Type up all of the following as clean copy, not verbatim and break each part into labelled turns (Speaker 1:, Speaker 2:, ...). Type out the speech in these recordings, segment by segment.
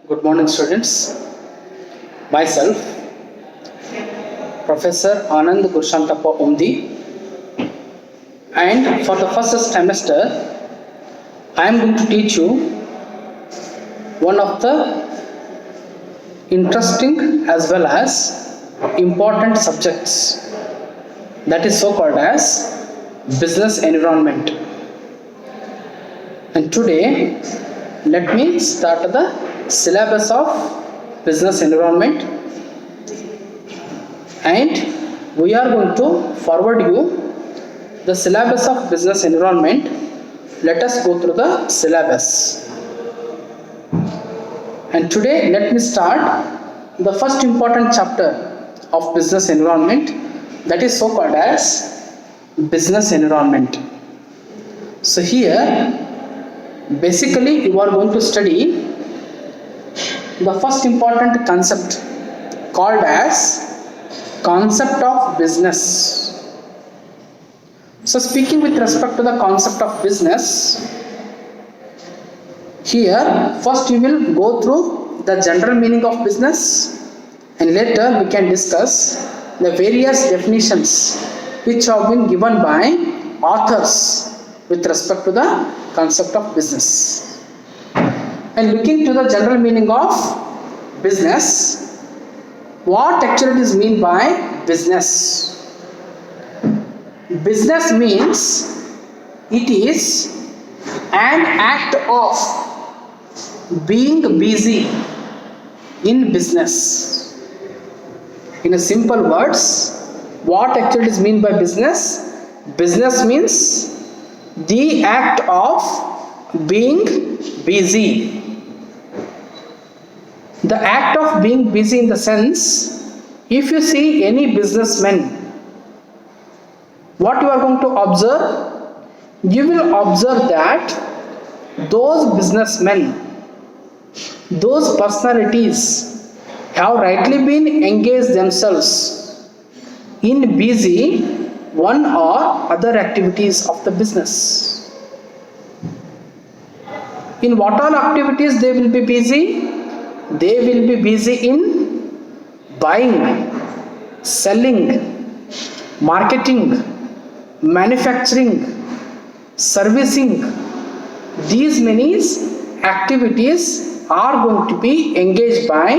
Speaker 1: Good morning, students. Myself, Professor Anand Gurshantappa Umdi, and for the first semester, I am going to teach you one of the interesting as well as important subjects, that is so called as business environment. And today, let me start the syllabus of business environment, and we are going to forward you the syllabus of business environment. Let us go through the syllabus. And today let me start the first important chapter of business environment, that is so called as business environment. So here basically you are going to study the first important concept called as concept of business. So speaking with respect to the concept of business, here first we will go through the general meaning of business, and later we can discuss the various definitions which have been given by authors with respect to the concept of business. And looking to the general meaning of business, what actually is meant by business? Business means it is an act of being busy in business. In a simple words, what actually is meant by business? Business means the act of being busy. The act of being busy in the sense, if you see any businessman, what you are going to observe? You will observe that those businessmen, those personalities have rightly been engaged themselves in busy one or other activities of the business. In what all activities they will be busy? They will be busy in buying, selling, marketing, manufacturing, servicing. These many activities are going to be engaged by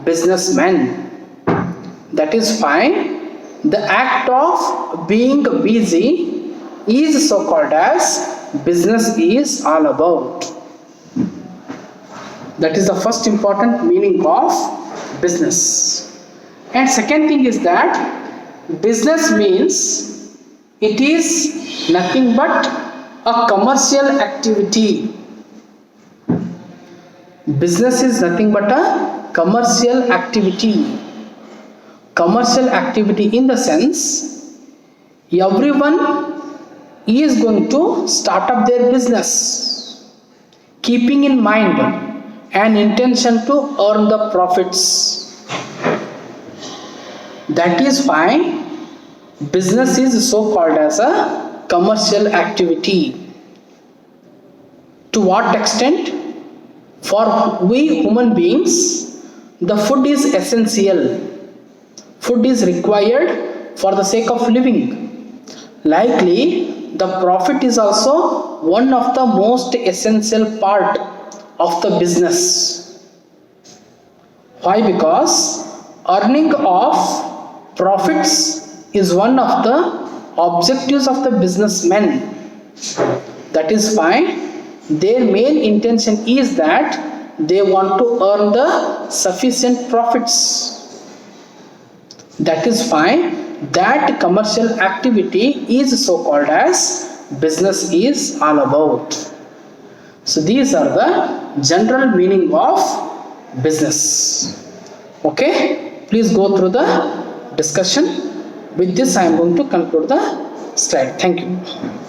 Speaker 1: businessmen. That is fine. The act of being busy is so called as business is all about. That is the first important meaning of business. And second thing is that business means it is nothing but a commercial activity. Business is nothing but a commercial activity. Commercial activity in the sense, everyone is going to start up their business, keeping in mind an intention to earn the profits. That is why business is so called as a commercial activity. To what extent? For we human beings, the food is essential. Food is required for the sake of living. Likely, the profit is also one of the most essential part of the business. Why? Because earning of profits is one of the objectives of the businessmen. That is why their main intention is that they want to earn the sufficient profits. That is why that commercial activity is so called as business is all about. So these are the general meaning of business. Okay, please go through the discussion. With this I am going to conclude the slide. Thank you.